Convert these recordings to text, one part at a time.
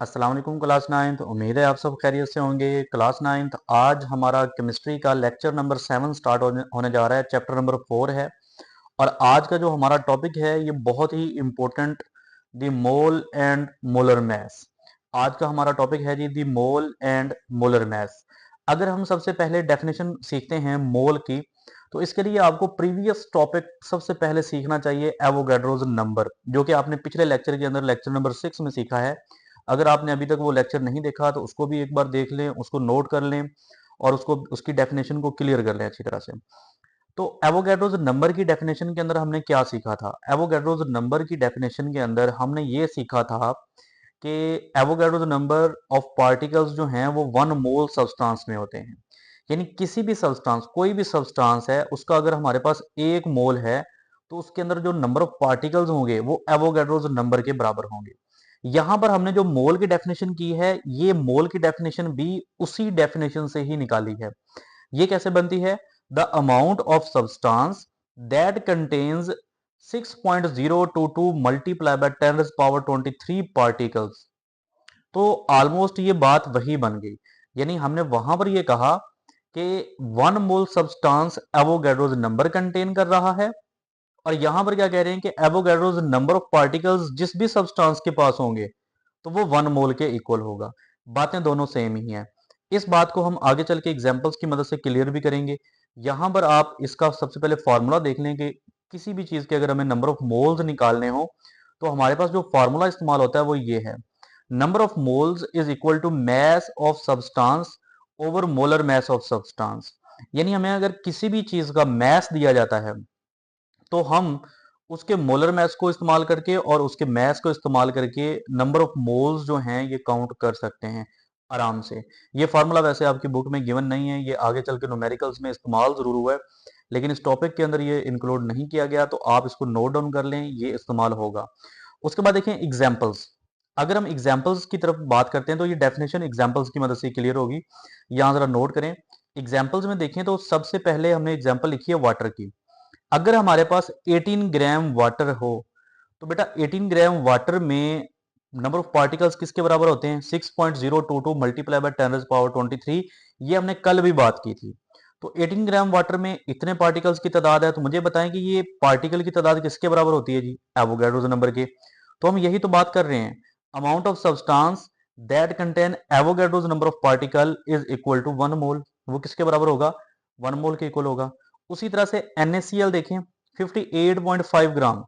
अस्सलाम वालेकुम class ninth. उम्मीद है आप सब खैरियत से होंगे। क्लास नाइन्थ आज हमारा केमिस्ट्री का लेक्चर नंबर 7 स्टार्ट होने जा रहा है। चैप्टर नंबर 4 है और आज का जो हमारा टॉपिक है ये बहुत ही important, the mole and molar mass. आज का हमारा टॉपिक है जी the mole and molar mass. अगर हम सबसे पहले डेफिनेशन सीखते हैं मोल की, तो इसके लिए आपको प्रीवियस टॉपिक सबसे पहले सीखना चाहिए एवोगैड्रोज नंबर, जो कि आपने पिछले लेक्चर के अंदर लेक्चर नंबर 6 में सीखा है। अगर आपने अभी तक वो लेक्चर नहीं देखा तो उसको भी एक बार देख लें, उसको नोट कर लें और उसको उसकी डेफिनेशन को क्लियर कर लें अच्छी तरह से। तो एवोगैड्रोज नंबर की डेफिनेशन के अंदर हमने क्या सीखा था? एवोगैड्रोज नंबर की डेफिनेशन के अंदर हमने ये सीखा था कि एवोगैड्रोज नंबर ऑफ पार्टिकल्स जो हैं वो 1 मोल सब्सटेंस में होते हैं। यानी किसी भी सब्सटेंस, कोई भी सब्सटेंस है, उसका अगर हमारे पास 1 मोल है तो उसके अंदर जो नंबर ऑफ पार्टिकल्स होंगे वो एवोगैड्रोज नंबर के बराबर होंगे। यहां पर हमने जो मोल की डेफिनेशन की है, ये मोल की डेफिनेशन भी उसी डेफिनेशन से ही निकाली है। ये कैसे बनती है? The amount of substance that contains 6.022 multiply by 10⁻23 particles. तो ऑलमोस्ट ये बात वही बन गई। यानी हमने वहां पर ये कहा कि 1 मोल सब्सटेंस एवोगैड्रोज नंबर कंटेन कर रहा है, और यहां पर क्या कह रहे हैं कि एवोगैड्रोज नंबर ऑफ पार्टिकल्स जिस भी सब्सटेंस के पास होंगे तो वो 1 मोल के इक्वल होगा। बातें दोनों सेम ही हैं। इस बात को हम आगे चल के एग्जांपल्स की मदद से क्लियर भी करेंगे। यहां पर आप इसका सबसे पहले फॉर्मूला देख लें कि किसी भी चीज के अगर हमें नंबर ऑफ मोल्स निकालने हो तो हमारे पास जो फॉर्मूला इस्तेमाल होता है वो ये है, number of moles is equal to mass of substance over molar mass of substance. यानी हमें अगर किसी भी चीज का मैस दिया जाता है तो हम उसके मोलर मैस को इस्तेमाल करके और उसके मैस को इस्तेमाल करके नंबर ऑफ मोल्स जो हैं ये काउंट कर सकते हैं आराम से। ये फार्मूला वैसे आपकी बुक में गिवन नहीं है, ये आगे चल के न्यूमेरिकल्स में इस्तेमाल जरूर हुआ है, लेकिन इस टॉपिक के अंदर ये इंक्लूड नहीं किया गया, तो आप इसको नोट डाउन कर लें, ये इस्तेमाल होगा। उसके बाद देखें एग्जाम्पल्स। अगर हम एग्जाम्पल्स की तरफ बात करते हैं तो ये डेफिनेशन एग्जाम्पल्स की मदद से क्लियर होगी। यहाँ जरा नोट करें। एग्जाम्पल्स में देखें तो सबसे पहले हमने एग्जाम्पल लिखी है वाटर की। अगर हमारे पास 18 ग्राम वाटर हो तो बेटा 18 ग्राम वाटर में नंबर ऑफ पार्टिकल्स किसके बराबर होते हैं? 6.022 मल्टीप्लाई बाय 10⁻23। ये हमने कल भी बात की थी। तो 18 ग्राम वाटर में इतने पार्टिकल्स की तादाद है, तो मुझे बताएं कि ये पार्टिकल की तादाद किसके बराबर होती है जी? एवोगैड्रोस नंबर के। तो हम यही तो बात कर रहे हैं, amount of substance that contain Avogadro's number of particle is equal to 1 mole. वो किसके बराबर होगा? 1 मोल के इक्वल होगा। उसी तरह से NaCl देखें 58.5 ग्राम।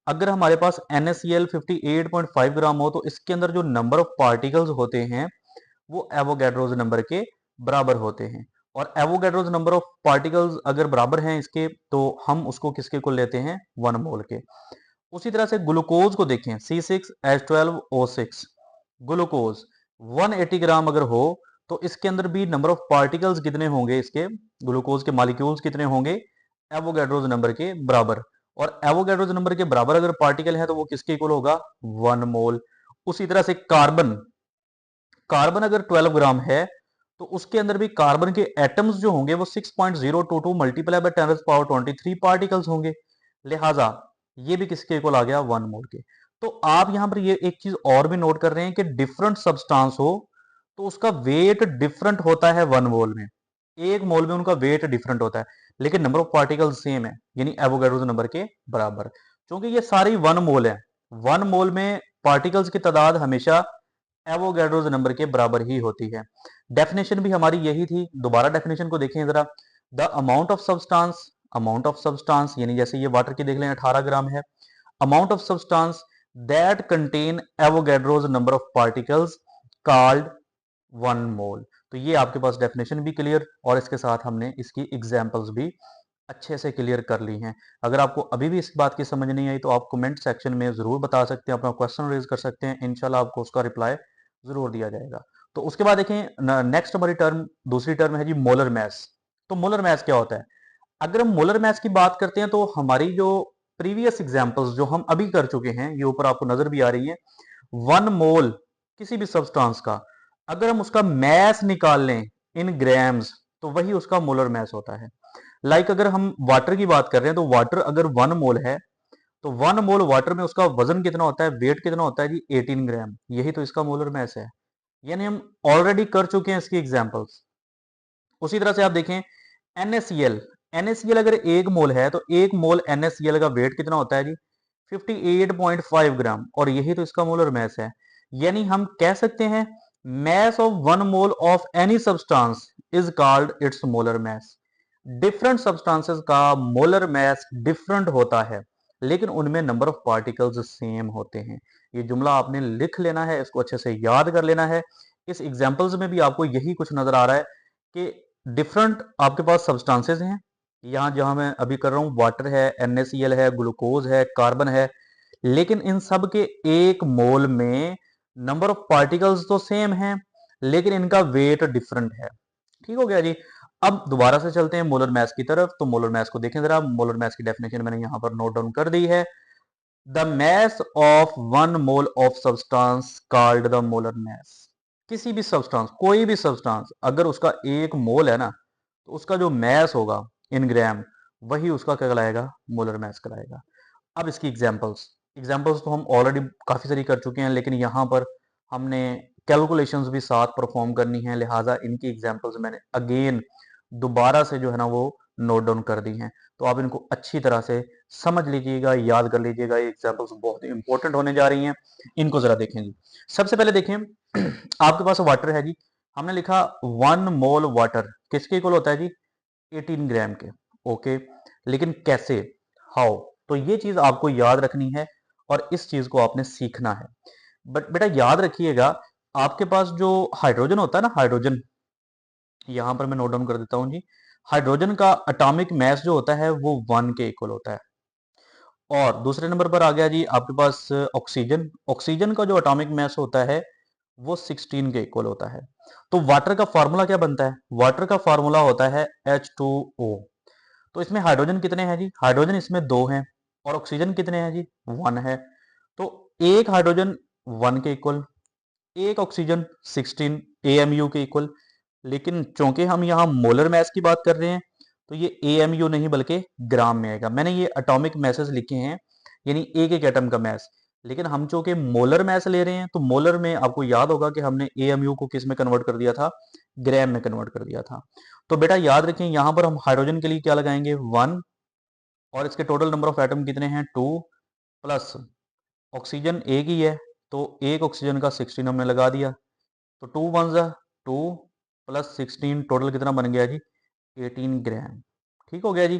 अगर हमारे पास NaCl 58.5 ग्राम हो तो इसके अंदर जो नंबर ऑफ पार्टिकल्स होते हैं वो एवोगैड्रोज नंबर के बराबर होते हैं। और एवोगैड्रोज नंबर ऑफ पार्टिकल्स अगर बराबर हैं इसके, तो हम उसको किसके को लेते हैं? 1 मोल के। उसी तरह से ग्लूकोज को देखें C6H12O6। ग्लूकोज 180 ग्राम अगर हो तो इसके अंदर भी नंबर ऑफ पार्टिकल्स कितने होंगे? इसके ग्लूकोज के मॉलिक्यूल्स कितने होंगे? एवोगैड्रोज नंबर के बराबर। और एवोगैड्रोज नंबर के बराबर अगर पार्टिकल है तो वो किसके इक्वल होगा? 1 मोल। उसी तरह से कार्बन, कार्बन अगर 12 ग्राम है तो उसके अंदर भी कार्बन के एटम्स जो होंगे वो 6.022 मल्टीप्लाई बाय 10⁻23 पार्टिकल्स होंगे। लिहाजा ये भी किसके इक्वल आ गया? 1 मोल के। तो आप यहां पर ये एक चीज और भी नोट कर रहे हैं कि डिफरेंट सब्सटेंस हो तो उसका वेट डिफरेंट होता है 1 मोल में। 1 मोल में उनका वेट डिफरेंट होता है, लेकिन नंबर ऑफ पार्टिकल सेम है, यानी एवोगैड्रोस नंबर के बराबर। क्योंकि ये सारी 1 मोल है, 1 मोल में पार्टिकल्स की तादाद हमेशा एवोगैड्रोस नंबर के बराबर ही होती है। डेफिनेशन भी हमारी यही थी। दोबारा डेफिनेशन को देखें जरा। The amount of substance, amount of substance यानी जैसे ये वाटर की देख लें 18 ग्राम है, amount of substance that contain Avogadro's number of particles called 1 मोल। तो ये आपके पास डेफिनेशन भी क्लियर और इसके साथ हमने इसकी एग्जांपल्स भी अच्छे से क्लियर कर ली हैं। अगर आपको अभी भी इस बात की समझ नहीं आई तो आप कमेंट सेक्शन में ज़रूर बता सकते हैं, अपना क्वेश्चन रेज कर सकते हैं, इंशाल्लाह आपको उसका रिप्लाई ज़रूर दिया जाएगा। तो उसके बाद देखें नेक्स्ट हमारी टर्म, दूसरी टर्म है जी मोलर मैस। तो मोलर मैस क्या होता है? अगर हम मोलर मैस की बात करते हैं तो हमारी जो प्रीवियस एग्जाम्पल्स जो हम अभी कर चुके हैं, ये ऊपर आपको नजर भी आ रही है, 1 मोल किसी भी सब्सटेंस का अगर हम उसका मैस निकाल लें इन ग्राम्स तो वही उसका मोलर मैस होता है। लाइक अगर हम वाटर की बात कर रहे हैं तो वाटर अगर 1 मोल है तो 1 मोल वाटर में उसका वजन कितना होता है, वेट कितना होता है जी, 18 ग्राम। यही तो इसका मोलर मास है। यानी हम ऑलरेडी कर चुके हैं इसकी एग्जांपल्स। उसी तरह से आप देखें NaCl, NaCl अगर 1 मोल है तो 1 मोल NaCl का वेट कितना होता है जी, 58.5 ग्राम, और यही तो इसका मोलर मास है। यानी हम कह सकते हैं mass of 1 mole of any substance is called its molar mass। Different substances का मोलर मास डिफरेंट होता है, लेकिन उनमें नंबर ऑफ पार्टिकल्स सेम होते हैं। ये जुमला आपने लिख लेना है, इसको अच्छे से याद कर लेना है। इस एग्जांपल्स में भी आपको यही कुछ नजर आ रहा है कि डिफरेंट आपके पास सब्सटेंसेस हैं। यहाँ जहां मैं अभी कर रहा हूँ, वाटर है, NaCl है, ग्लूकोज है, कार्बन है, लेकिन इन सब के 1 मोल में नंबर ऑफ पार्टिकल्स तो सेम हैं, लेकिन इनका वेट डिफरेंट है। ठीक हो गया जी। अब दोबारा से चलते हैं मोलर मास की तरफ। तो मोलर मास को देखें जरा। मोलर मास की डेफिनेशन मैंने यहां पर नोट डाउन कर दी है। The mass of 1 mole of substance called the molar mass। किसी भी सब्सटेंस, कोई भी सब्सटेंस, अगर उसका 1 मोल है ना, तो उसका जो मैस होगा इन ग्राम, वही उसका क्या कहलाएगा, मोलर मास कहलाएगा। अब इसकी एग्जांपल्स, एग्जांपल्स तो हम ऑलरेडी काफ़ी सारी कर चुके हैं, लेकिन यहाँ पर हमने कैलकुलेशंस भी साथ परफॉर्म करनी है, लिहाजा इनकी एग्जांपल्स मैंने अगेन दोबारा से जो है ना वो नोट डाउन कर दी हैं। तो आप इनको अच्छी तरह से समझ लीजिएगा, याद कर लीजिएगा। ये एग्जांपल्स बहुत ही इंपॉर्टेंट होने जा रही हैं। इनको जरा देखें जी। सबसे पहले देखें आपके पास वाटर है जी। हमने लिखा 1 मोल वाटर किसके इक्वल होता है जी, 18 ग्राम के। ओके, लेकिन कैसे, हाउ, तो ये चीज आपको याद रखनी है और इस चीज को आपने सीखना है। बट बेटा याद रखिएगा, आपके पास जो हाइड्रोजन होता है ना, हाइड्रोजन, यहां पर मैं नोट डाउन कर देता हूं जी। हाइड्रोजन का एटॉमिक मास जो होता है वो 1 के इक्वल होता है। और दूसरे नंबर पर आ गया जी आपके पास ऑक्सीजन। ऑक्सीजन का जो एटॉमिक मास होता है वो 16 के इक्वल होता है। तो वाटर का फार्मूला क्या बनता है, वाटर का फार्मूला होता है H2O। तो इसमें हाइड्रोजन कितने हैं जी, हाइड्रोजन इसमें 2 हैं, और ऑक्सीजन कितने हैं जी, 1 है। तो एक हाइड्रोजन 1 के इक्वल, एक ऑक्सीजन 16 AMU के इक्वल। लेकिन चूंकि हम यहाँ मोलर मास की बात कर रहे हैं, तो ये AMU नहीं बल्कि ग्राम में आएगा। मैंने ये एटॉमिक मैसेज लिखे हैं, यानी एक एक एटम का मास, लेकिन हम चूंकि मोलर मास ले रहे हैं, तो मोलर में आपको याद होगा कि हमने AMU को किस में कन्वर्ट कर दिया था, ग्राम में कन्वर्ट कर दिया था। तो बेटा याद रखें, यहां पर हम हाइड्रोजन के लिए क्या लगाएंगे, 1, और इसके टोटल नंबर ऑफ एटम कितने हैं, 2, प्लस ऑक्सीजन एक ही है, तो एक ऑक्सीजन का 16 हमने लगा दिया। तो 2 वन ज़ा 2 प्लस 16 टोटल कितना बन गया जी, 18 ग्राम। ठीक हो गया जी।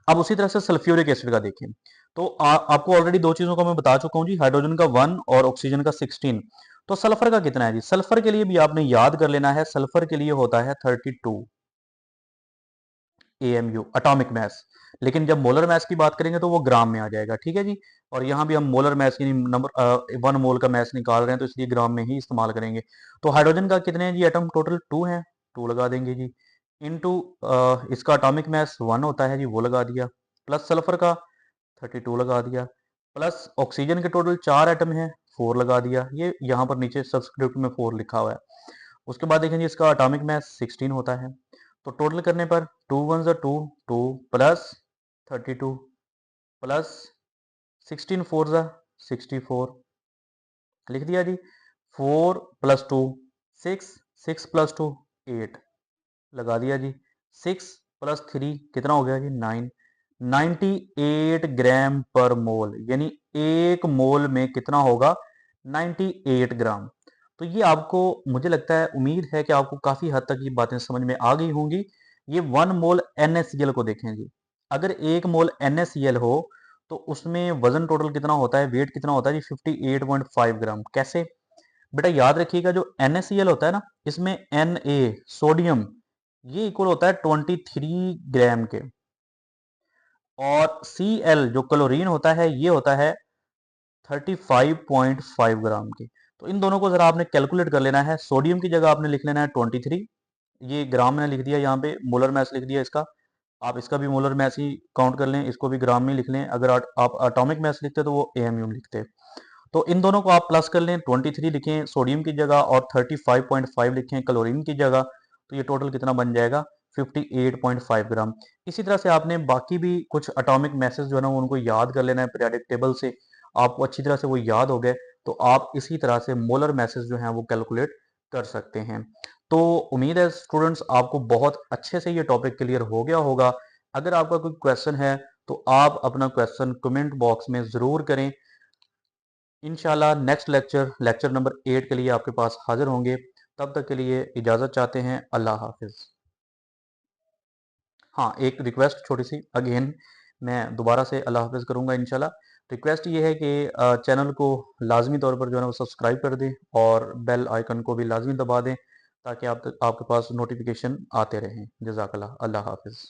अब उसी तरह से सल्फ्यूरिक एसिड का देखें। तो आपको ऑलरेडी दो चीजों का मैं बता चुका हूं जी, हाइड्रोजन का 1 और ऑक्सीजन का 16। तो सल्फर का कितना है जी, सल्फर के लिए भी आपने याद कर लेना है, सल्फर के लिए होता है 32 AMU एटॉमिक मास। लेकिन जब मोलर मास की बात करेंगे तो वो ग्राम में आ जाएगा। ठीक है जी। और यहाँ भी हम मोलर मास की नंबर 1 मोल का मास निकाल रहे हैं, तो इसलिए ग्राम में ही इस्तेमाल करेंगे। तो हाइड्रोजन का कितने हैं जी एटम, टोटल 2 हैं, 2 लगा देंगे जी। इनटू इसका एटॉमिक मास 1 होता है जी, वो लगा दिया, प्लस सल्फर का 32 लगा दिया, प्लस ऑक्सीजन के टोटल 4 एटम हैं, 4 लगा दिया। ये यहाँ पर नीचे सबस्क्रिप्ट में 4 लिखा हुआ है। उसके बाद देखेंगे इसका एटॉमिक मास 16 होता है। तो टोटल करने पर 2 वन ज़ा 2 2 प्लस 32 प्लस 16 फोर ज़ा 64, लिख दिया जी। 4 प्लस 2 6, 6 प्लस 2 8 लगा दिया जी। 6 प्लस 3 कितना हो गया जी, 9, 98 ग्राम पर मोल, यानी एक मोल में कितना होगा, 98 ग्राम। तो ये आपको, मुझे लगता है, उम्मीद है कि आपको काफी हद तक ये बातें समझ में आ गई होंगी। ये 1 मोल NaCl को देखें जी। अगर 1 मोल NaCl हो तो उसमें वजन टोटल कितना होता है, वेट कितना होता है जी, 58.5 ग्राम। कैसे, बेटा याद रखिएगा, जो NaCl होता है ना, इसमें Na सोडियम ये इक्वल होता है 23 ग्राम के, और Cl जो क्लोरीन होता है ये होता है 35.5 ग्राम के। तो इन दोनों को जरा आपने कैलकुलेट कर लेना है। सोडियम की जगह आपने लिख लेना है 23, ये ग्राम में लिख दिया, यहाँ पे मोलर मास लिख दिया इसका। आप इसका भी मोलर मास ही काउंट कर लें, इसको भी ग्राम में लिख लें। अगर आप एटॉमिक मास लिखते तो वो AMU में लिखते। तो इन दोनों को आप प्लस कर लें, 23 लिखें सोडियम की जगह और 35.5 लिखें क्लोरीन की जगह। तो ये टोटल कितना बन जाएगा, 58.5 ग्राम। इसी तरह से आपने बाकी भी कुछ एटॉमिक मैसेज जो है ना उनको याद कर लेना है पीरियोडिक टेबल से। आपको अच्छी तरह से वो याद हो गए तो आप इसी तरह से मोलर मैसेज जो हैं वो कैलकुलेट कर सकते हैं। तो उम्मीद है स्टूडेंट्स आपको बहुत अच्छे से ये टॉपिक क्लियर हो गया होगा। अगर आपका कोई क्वेश्चन है तो आप अपना क्वेश्चन कमेंट बॉक्स में ज़रूर करें। इंशाल्लाह नेक्स्ट लेक्चर नंबर 8 के लिए आपके पास हाजिर होंगे। तब तक के लिए इजाज़त चाहते हैं। अल्लाह हाफिज़। हाँ, एक रिक्वेस्ट छोटी सी अगेन मैं दोबारा से अल्लाह हाफिज़ करूँगा इंशाल्लाह। रिक्वेस्ट ये है कि चैनल को लाजमी तौर पर जो है ना वो सब्सक्राइब कर दें और बेल आइकन को भी लाजमी दबा दें ताकि आपके पास नोटिफिकेशन आते रहें। जज़ाकल्लाह। अल्लाह हाफिज़।